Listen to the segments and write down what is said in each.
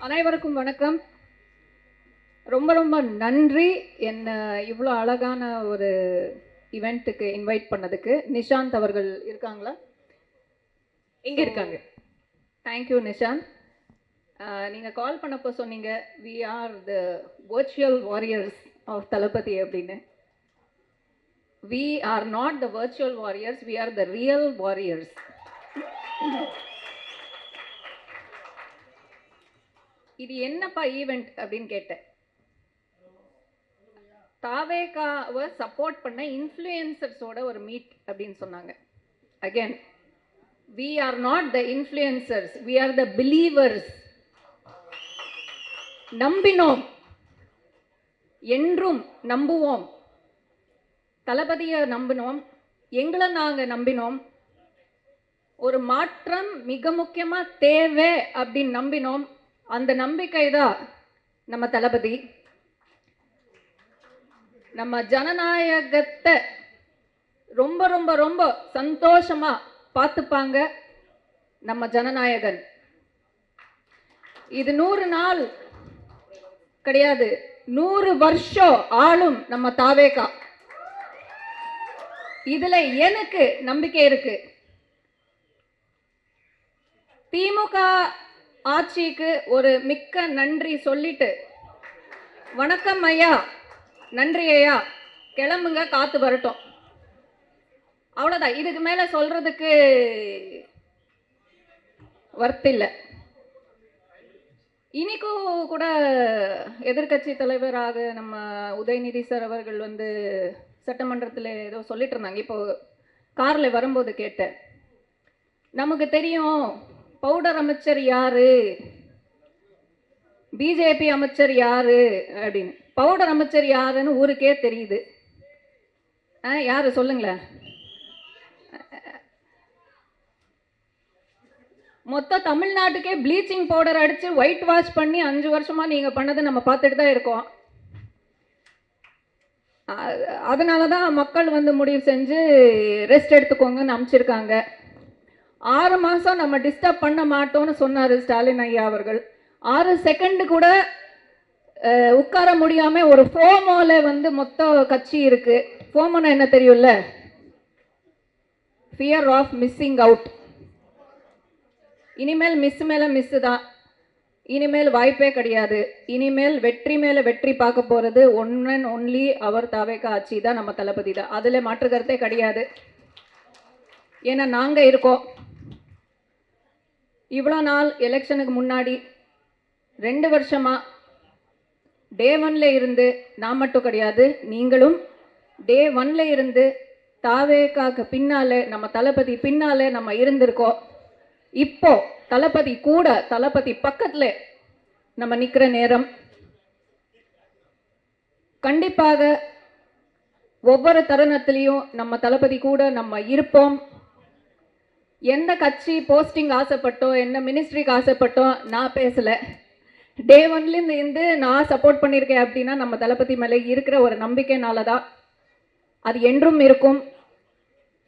அனைவருக்கும் வணக்கம். ரொம்ப ரொம்ப நன்றி என்ன இவ்வளோ அழகான ஒரு இவெண்ட்டுக்கு இன்வைட் பண்ணதுக்கு. நிஷாந்த் அவர்கள் இருக்காங்களா? எங்கே இருக்காங்க? தேங்க்யூ நிஷாந்த். நீங்கள் கால் பண்ணப்போ சொன்னீங்க we are the virtual warriors of Thalapathy அப்படின்னு. We are not the virtual warriors, we are the real warriors. இது என்னப்பா ஈவெண்ட் அப்படின்னு கேட்டேன். தாவேகாவை சப்போர்ட் பண்ண இன்ஃப்ளூயன்சர்ஸோட ஒரு மீட் அப்படின்னு சொன்னாங்க. Again, we are not the influencers, we are the believers. நம்பினோம், என்றும் நம்புவோம். தளபதியை நம்பினோம், எங்களை நாங்கள் நம்பினோம். ஒரு மாற்றம் மிக முக்கியமாக தேவை அப்படின்னு நம்பினோம். அந்த நம்பிக்கை தான் நம்ம தளபதி. நம்ம ஜனநாயகத்தை ரொம்ப ரொம்ப ரொம்ப சந்தோஷமா பார்த்துப்பாங்க நம்ம ஜனநாயகன். இது 100 நாள் கிடையாது, 100 வருஷம் ஆளும் நம்ம தாவேகா. இதுல எனக்கு நம்பிக்கை இருக்கு. திமுக ஆட்சிக்கு ஒரு மிக்க நன்றி சொல்லிட்டு, வணக்கம் ஐயா, நன்றி ஐயா, கிளம்புங்க, காத்து வரட்டும், அவ்வளோதான். இதுக்கு மேலே சொல்றதுக்கு வர்த்தில்லை. இன்னைக்கும் கூட எதிர்கட்சி தலைவராக நம்ம உதயநிதி சார் அவர்கள் சட்டமன்றத்தில் ஏதோ சொல்லிட்டு இருந்தாங்க. இப்போ காரில் வரும்போது கேட்டேன், நமக்கு தெரியும் பவுடர் அமைச்சர் யாரு, பிஜேபி அமைச்சர் யாரு அப்படின்னு. பவுடர் அமைச்சர் யாருன்னு ஊருக்கே தெரியுது. யாரு சொல்லுங்களேன்? மொத்த தமிழ்நாட்டுக்கே ப்ளீச்சிங் பவுடர் அடிச்சு ஒயிட் வாஷ் பண்ணி 5 வருஷமா நீங்க பண்ணதை நம்ம பார்த்துட்டு தான் இருக்கோம். அதனால தான் மக்கள் முடிவு செஞ்சு ரெஸ்ட் எடுத்துக்கோங்கன்னு அனுப்பிச்சிருக்காங்க. 6 மாதம் நம்ம டிஸ்டர்ப் பண்ண மாட்டோம்னு சொன்னார் ஸ்டாலின் ஐயா அவர்கள். 6 செகண்ட் கூட உட்கார முடியாம ஒரு ஃபோமோல மொத்த கட்சி இருக்கு. ஃபோமோனா என்ன தெரியும்ல? Fear of missing out. இனிமேல் மிஸ் மேல மிஸ் தான், இனிமேல் வாய்ப்பே கிடையாது. இனிமேல் வெற்றி மேல வெற்றி பார்க்க போறது ஒன் அண்ட் ஒன்லி அவர் தாவேகா ஆட்சி தான், நம்ம தளபதி தான். அதுல மாற்று கருத்தே கிடையாது. ஏன்னா நாங்க இருக்கோம். இவ்வளோ நாள் எலெக்ஷனுக்கு முன்னாடி 2 வருஷமா டே 1ல இருந்து, நான் மட்டும் கிடையாது, நீங்களும் டே 1ல இருந்து தாவேகாக்கு பின்னாலே, நம்ம தளபதி பின்னாலே நம்ம இருந்திருக்கோம். இப்போ தளபதி கூட, தளபதி பக்கத்துல நம்ம நிக்கிற நேரம். கண்டிப்பாக ஒவ்வொரு தருணத்திலையும் நம்ம தளபதி கூட நம்ம இருப்போம். எந்த கட்சி போஸ்டிங் ஆசைப்பட்டோம், என்ன மினிஸ்ட்ரிக்கு ஆசைப்பட்டோம் நான் பேசல. டே 1லேருந்து நான் சப்போர்ட் பண்ணியிருக்கேன் அப்படின்னா நம்ம தளபதி மேலே இருக்கிற ஒரு நம்பிக்கைனால தான். அது என்றும் இருக்கும்.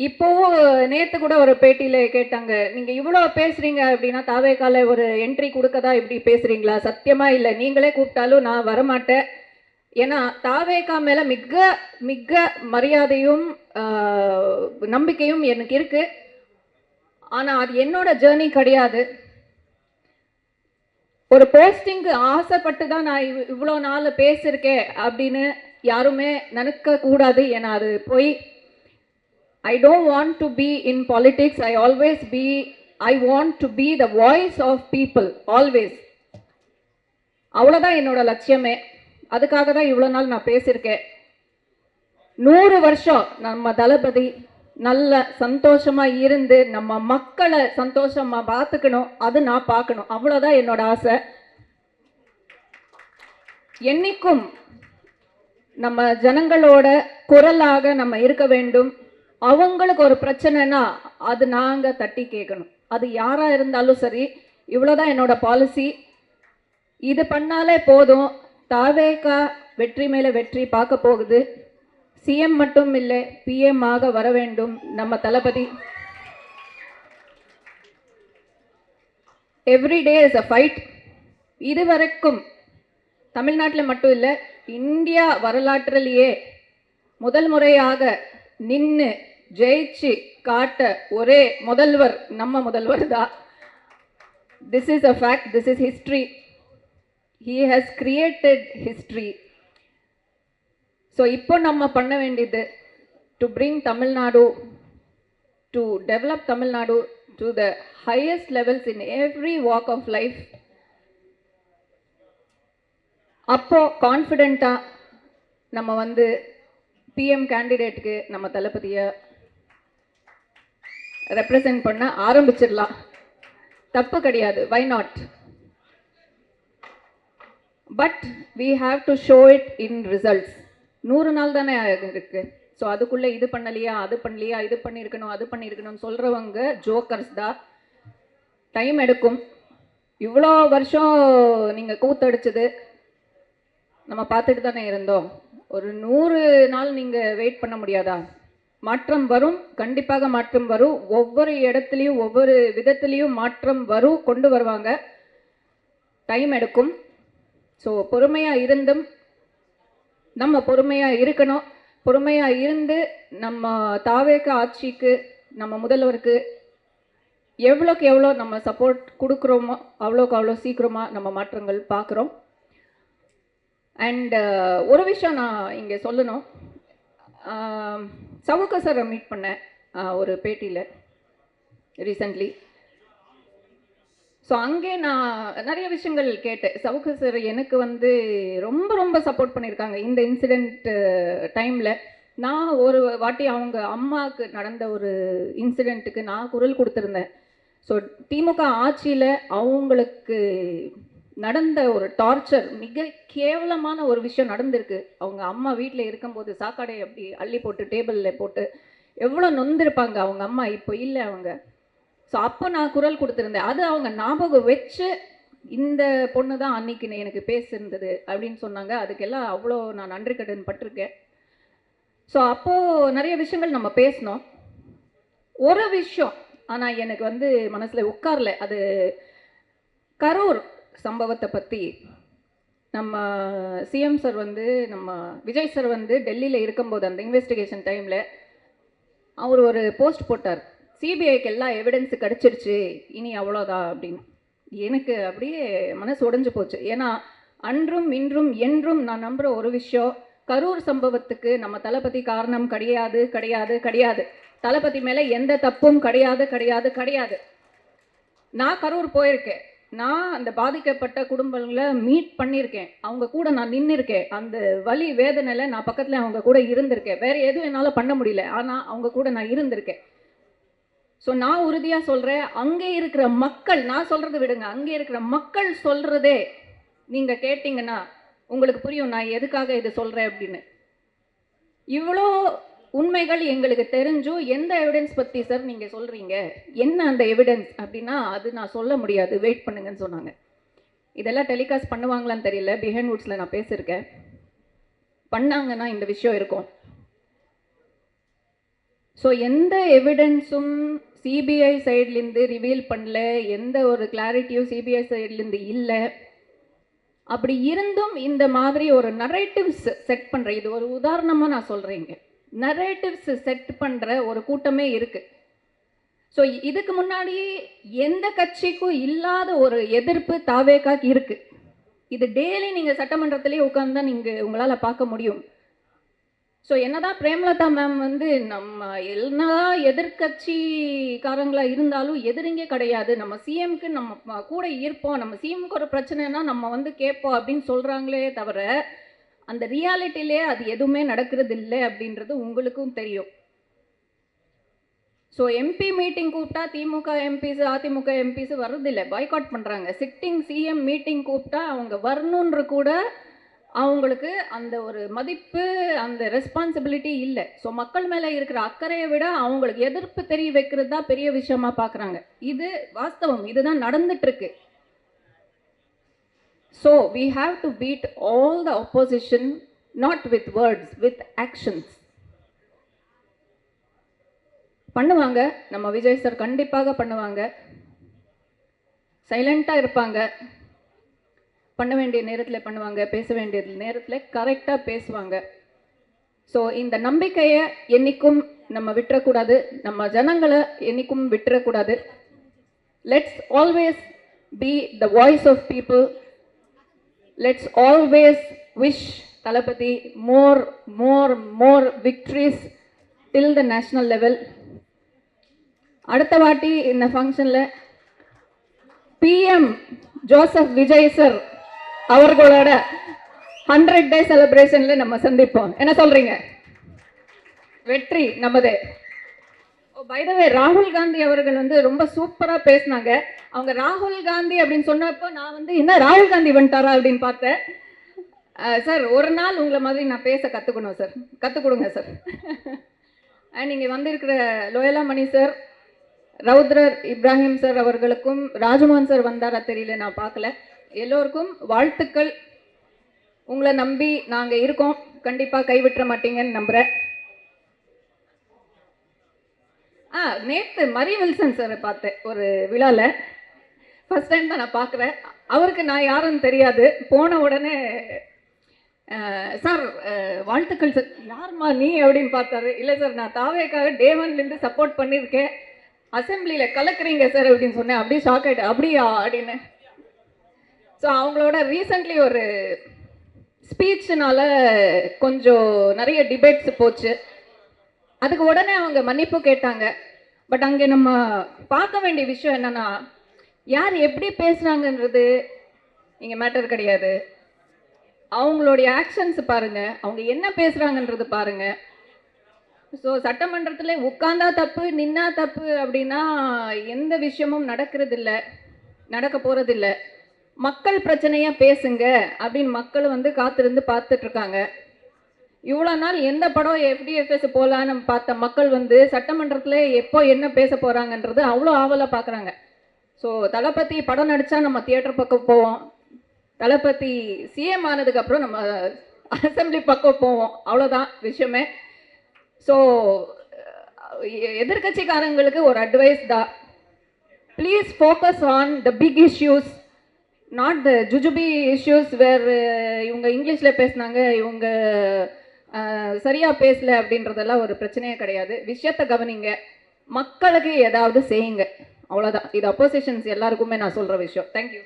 இப்போவும் நேற்று கூட ஒரு பேட்டியில் கேட்டாங்க, நீங்கள் இவ்வளோ பேசுகிறீங்க அப்படின்னா தாவேகால ஒரு என்ட்ரி கொடுக்கதா இப்படி பேசுகிறீங்களா? சத்தியமாக இல்லை, நீங்களே கூப்பிட்டாலும் நான் வரமாட்டேன். ஏன்னா தாவேகா மேலே மிக மிக மரியாதையும் நம்பிக்கையும் எனக்கு இருக்குது. ஆனால் அது என்னோட ஜேர்னி கிடையாது. ஒரு போஸ்டிங்கு ஆசைப்பட்டு தான் நான் இவ்வளோ நாள் பேசியிருக்கேன் அப்படின்னு யாருமே நினைக்க கூடாது. ஏன்னா அது போய், I don't want to be in politics. I want to be the voice of people, always. அவ்வளோதான் என்னோட லட்சியமே. அதுக்காக தான் இவ்வளோ நாள் நான் பேசியிருக்கேன். 100 வருஷம் நம்ம தளபதி நல்ல சந்தோஷமா இருந்து நம்ம மக்களை சந்தோஷமா பார்த்துக்கணும், அது நான் பார்க்கணும். அவ்வளோதான் என்னோட ஆசை. என்னைக்கும் நம்ம ஜனங்களோட குரலாக நம்ம இருக்க வேண்டும். அவங்களுக்கு ஒரு பிரச்சனைனா அது நாங்கள் தட்டி கேட்கணும். அது யாராக இருந்தாலும் சரி. இவ்வளோதான் என்னோட பாலிசி. இது பண்ணாலே போதும். தாவேகா வெற்றி மேலே வெற்றி பார்க்க போகுது. சிஎம் மட்டும் இல்லை, பிஎம் ஆக வர வேண்டும் நம்ம Thalapathy. Every day is a fight. இதுவரைக்கும் தமிழ்நாட்டில் மட்டும் இல்லை, இந்தியா வரலாற்றிலேயே முதல் முறையாக நின்று ஜெயிச்சு காட்ட ஒரே முதல்வர் நம்ம முதல்வர் தான். This is a fact, this is history. He has created history. So இப்போ நம்ம பண்ண வேண்டியது to bring Tamil Nadu, to develop Tamil Nadu to the highest levels in every walk of life. அப்போ கான்ஃபிடெண்ட்டாக நம்ம வந்து பிஎம் கேண்டிடேட்டுக்கு நம்ம தளபதியை ரெப்ரசன்ட் பண்ண ஆரம்பிச்சிடலாம். தப்பு கிடையாது, why not? But we have to show it in results. 100 நாள் தானே இருக்கு. ஸோ அதுக்குள்ளே இது பண்ணலையா, அது பண்ணலையா, இது பண்ணியிருக்கணும், அது பண்ணியிருக்கணும்னு சொல்கிறவங்க ஜோக்கர்ஸ் தான். டைம் எடுக்கும். இவ்வளோ வருஷம் நீங்கள் கூத்தடிச்சது நம்ம பார்த்துட்டு தானே இருந்தோம். ஒரு 100 நாள் நீங்கள் வெயிட் பண்ண முடியாதா? மாற்றம் வரும், கண்டிப்பாக மாற்றம் வரும். ஒவ்வொரு இடத்துலையும் ஒவ்வொரு விதத்துலேயும் மாற்றம் வரும், கொண்டு வருவாங்க. டைம் எடுக்கும். ஸோ பொறுமையாக இருந்தும் நம்ம பொறுமையாக இருக்கணும். பொறுமையாக இருந்து நம்ம தாவேக ஆட்சிக்கு, நம்ம முதல்வருக்கு எவ்வளோக்கு எவ்வளோ நம்ம சப்போர்ட் கொடுக்குறோமோ அவ்வளோக்கு அவ்வளோ சீக்கிரமாக நம்ம மாற்றங்கள் பார்க்குறோம். அண்ட் ஒரு விஷயம் நான் இங்கே சொல்லணும். சவுக்க சாரை மீட் பண்ணேன் ஒரு பேட்டியில் ரீசன்ட்லி. ஸோ அங்கே நான் நிறைய விஷயங்கள் கேட்டேன். சவுக்க சார் எனக்கு வந்து ரொம்ப ரொம்ப சப்போர்ட் பண்ணியிருக்காங்க இந்த இன்சிடெண்ட் டைமில். நான் ஒரு வாட்டி அவங்க அம்மாவுக்கு நடந்த ஒரு இன்சிடெண்ட்டுக்கு நான் குரல் கொடுத்துருந்தேன். ஸோ திமுக ஆட்சியில் அவங்களுக்கு நடந்த ஒரு டார்ச்சர், மிக கேவலமான ஒரு விஷயம் நடந்திருக்கு. அவங்க அம்மா வீட்டில் இருக்கும்போது சாக்காடை அப்படி அள்ளி போட்டு டேபிளில் போட்டு எவ்வளோ நொந்திருப்பாங்க அவங்க அம்மா. இப்போ இல்லை அவங்க. ஸோ அப்போ நான் குரல் கொடுத்துருந்தேன். அது அவங்க ஞாபகம் வச்சு இந்த பொண்ணு தான் அன்னைக்கு எனக்கு பேசியிருந்தது அப்படின்னு சொன்னாங்க. அதுக்கெல்லாம் அவ்வளோ நான் நன்றி கடன் பட்டிருக்கேன். ஸோ அப்போது நிறைய விஷயங்கள் நம்ம பேசினோம். ஒரு விஷயம் ஆனால் எனக்கு வந்து மனசில் உட்காரல. அது கரூர் சம்பவத்தை பற்றி நம்ம சிஎம் சார் வந்து, நம்ம விஜய் சார் வந்து டெல்லியில் இருக்கும்போது அந்த இன்வெஸ்டிகேஷன் டைமில் அவர் ஒரு போஸ்ட் போட்டார். சிபிஐக்கு எல்லா எவிடன்ஸு கிடச்சிருச்சு, இனி அவ்வளோதான் அப்படின்னு. எனக்கு அப்படியே மனசு உடைஞ்சு போச்சு. ஏன்னா அன்றும் இன்றும் என்றும் நான் நம்புகிற ஒரு விஷயம், கரூர் சம்பவத்துக்கு நம்ம தளபதி காரணம் கிடையாது கிடையாது கிடையாது. தளபதி மேலே எந்த தப்பும் கிடையாது கிடையாது கிடையாது. நான் கரூர் போயிருக்கேன். நான் அந்த பாதிக்கப்பட்ட குடும்பங்களை மீட் பண்ணியிருக்கேன். அவங்க கூட நான் நின்றுருக்கேன். அந்த வலி வேதனையில் நான் பக்கத்தில் அவங்க கூட இருந்திருக்கேன். வேறு எதுவும் என்னால் பண்ண முடியல, ஆனால் அவங்க கூட நான் இருந்திருக்கேன். ஸோ நான் உறுதியாக சொல்கிறேன், அங்கே இருக்கிற மக்கள், நான் சொல்கிறத விடுங்க, அங்கே இருக்கிற மக்கள் சொல்கிறதே நீங்கள் கேட்டிங்கன்னா உங்களுக்கு புரியும் நான் எதுக்காக இது சொல்கிறேன் அப்படின்னு. இவ்வளோ உண்மைகள் எங்களுக்கு தெரிஞ்சும் எந்த எவிடன்ஸ் பற்றி சார் நீங்கள் சொல்கிறீங்க, என்ன அந்த எவிடன்ஸ் அப்படின்னா அது நான் சொல்ல முடியாது, வெயிட் பண்ணுங்கன்னு சொன்னாங்க. இதெல்லாம் டெலிகாஸ்ட் பண்ணுவாங்களான்னு தெரியல. பிஹைண்ட் வுட்ஸில் நான் பேசியிருக்கேன். பண்ணாங்கன்னா இந்த விஷயம் இருக்கும். ஸோ எந்த எவிடன்ஸும் சிபிஐ சைட்லேருந்து ரிவீல் பண்ணல, எந்த ஒரு கிளாரிட்டியும் சிபிஐ சைட்லேருந்து இல்லை. அப்படி இருந்தும் இந்த மாதிரி ஒரு நரேட்டிவ்ஸ் செட் பண்ணுற, இது ஒரு உதாரணமாக நான் சொல்கிறேங்க, நரேட்டிவ்ஸ் செட் பண்ணுற ஒரு கூட்டமே இருக்குது. ஸோ இதுக்கு முன்னாடி எந்த கட்சிக்கும் இல்லாத ஒரு எதிர்ப்பு தாவேக்காக்கு இருக்குது. இது டெய்லி நீங்கள் சட்டமன்றத்திலே உட்காந்து தான் நீங்கள் உங்களால் பார்க்க முடியும். ஸோ என்னதான் பிரேமலதா மேம் வந்து நம்ம என்னதான் எதிர்கட்சிக்காரங்களாக இருந்தாலும் எதிரிங்கே கிடையாது, நம்ம சிஎம்க்கு நம்ம கூட இருப்போம், நம்ம சிஎம்க்கு ஒரு பிரச்சனைனா நம்ம வந்து கேட்போம் அப்படின்னு சொல்கிறாங்களே தவிர அந்த ரியாலிட்டிலே அது எதுவுமே நடக்கிறது இல்லை அப்படின்றது உங்களுக்கும் தெரியும். ஸோ எம்பி மீட்டிங் கூப்பிட்டா திமுக எம்பிஸ் அதிமுக எம்பிஸ் வர்றதில்லை, பாய்காட் பண்ணுறாங்க. சிட்டிங் சிஎம் மீட்டிங் கூப்பிட்டா அவங்க வரணுன்ற கூட அவங்களுக்கு அந்த ஒரு மதிப்பு, அந்த ரெஸ்பான்சிபிலிட்டி இல்லை. ஸோ மக்கள் மேலே இருக்கிற அக்கறையை விட அவங்களுக்கு எதிர்ப்பு தெரிய வைக்கிறது தான் பெரிய விஷயமா பார்க்குறாங்க. இது வாஸ்தவம், இதுதான் நடந்துட்டுருக்கு. So we have to beat all the opposition not with words, with actions. பண்ணுவாங்க, நம்ம விஜய் சார் கண்டிப்பாக பண்ணுவாங்க. சைலண்ட்டாக இருப்பாங்க. பண்ண வேண்டிய நேரத்தில் பண்ணுவாங்க, பேச வேண்டிய நேரத்தில் கரெக்டாக பேசுவாங்க. ஸோ இந்த நம்பிக்கையை என்றைக்கும் நம்ம விட்டுறக்கூடாது, நம்ம ஜனங்களை என்றைக்கும் விட்டுறக்கூடாது. Let's always be the voice of people. Let's always wish Thalapathy more victories till the national level. அடுத்த வாட்டி இந்த ஃபங்க்ஷனில் PM ஜோசப் விஜய் சார் அவர்களோட 100 டே செலிப்ரேஷனில் நம்ம சந்திப்போம். என்ன சொல்றீங்க? வெற்றி நமதே. பை த வே, ராகுல் காந்தி அவர்கள் வந்து ரொம்ப சூப்பராக பேசினாங்க. அவங்க ராகுல் காந்தி அப்படின்னு சொன்னப்போ நான் வந்து என்ன ராகுல் காந்தி வந்துட்டாரா அப்படின்னு பார்த்தேன். சார் ஒரு நாள் உங்களை மாதிரி நான் பேச கற்றுக்கணும் சார், கற்றுக் கொடுங்க சார். அண்ட் இங்கே வந்திருக்கிற லோயலா மணி சார், ரவுத்ரர் இப்ராஹிம் சார் அவர்களுக்கும், ராஜ்மோகன் சார் வந்தாரா தெரியல, நான் பார்க்கல. எல்லோருக்கும் வாழ்த்துக்கள். உங்களை நம்பி நாங்கள் இருக்கோம், கண்டிப்பாக கைவிட்டுற மாட்டீங்கன்னு நம்புகிறேன். நேற்று மரி வில்சன் சாரை பார்த்தேன் ஒரு விழாவில். ஃபர்ஸ்ட் டைம் தான் நான் பார்க்குறேன். அவருக்கு நான் யாருன்னு தெரியாது. போன உடனே சார் வாழ்த்துக்கள் சார். யாருமா நீ அப்படின்னு பார்த்தாரு. இல்லை சார், நான் தாவேக்காக டே 1லேருந்து சப்போர்ட் பண்ணியிருக்கேன், அசம்பிளியில் கலக்குறீங்க சார் அப்படின்னு சொன்னேன். அப்படியே ஷாக் ஆகிட்டேன். அப்படியா அப்படின்னு. ஸோ அவங்களோட ரீசன்ட்லி ஒரு ஸ்பீச்னால கொஞ்சம் நிறைய டிபேட்ஸ் போச்சு. அதுக்கு உடனே அவங்க மன்னிப்பு கேட்டாங்க. பட் அங்கே நம்ம பார்க்க வேண்டிய விஷயம் என்னன்னா, யார் எப்படி பேசுகிறாங்கன்றது இங்கே மேட்டர் கிடையாது. அவங்களுடைய ஆக்ஷன்ஸ் பாருங்க, அவங்க என்ன பேசுகிறாங்கன்றது பாருங்க. ஸோ சட்டமன்றத்தில் உட்கார்ந்தா தப்பு, நின்னா தப்பு அப்படின்னா எந்த விஷயமும் நடக்கிறதில்ல, நடக்க போகிறதில்ல. மக்கள் பிரச்சனையாக பேசுங்க அப்படின்னு மக்கள் வந்து காத்திருந்து பார்த்துட்ருக்காங்க. இவ்வளோ நாள் எந்த படம் FDFS போகலான்னு பார்த்த மக்கள் வந்து சட்டமன்றத்தில் எப்போ என்ன பேச போகிறாங்கன்றது அவ்வளோ ஆவலாக பார்க்குறாங்க. ஸோ தளபதி படம் நடித்தா நம்ம தியேட்டர் பக்கம் போவோம், தளபதி CM ஆனதுக்கப்புறம் நம்ம அசம்பிளி பக்கம் போவோம், அவ்வளோதான் விஷயமே. ஸோ எதிர்கட்சிக்காரங்களுக்கு ஒரு அட்வைஸ் தான், please focus on the big issues, not the ஜுஜுபி இஷ்யூஸ் வேர் இவங்க இங்கிலீஷில் பேசினாங்க, இவங்க சரியாக பேசல அப்படின்றதெல்லாம் ஒரு பிரச்சனையே கிடையாது. விஷயத்தை கவனிங்க, மக்களுக்கு ஏதாவது செய்யுங்க, அவ்வளோதான். இது அப்போசிஷன்ஸ் எல்லாருக்குமே நான் சொல்கிற விஷயம். தேங்க்யூ.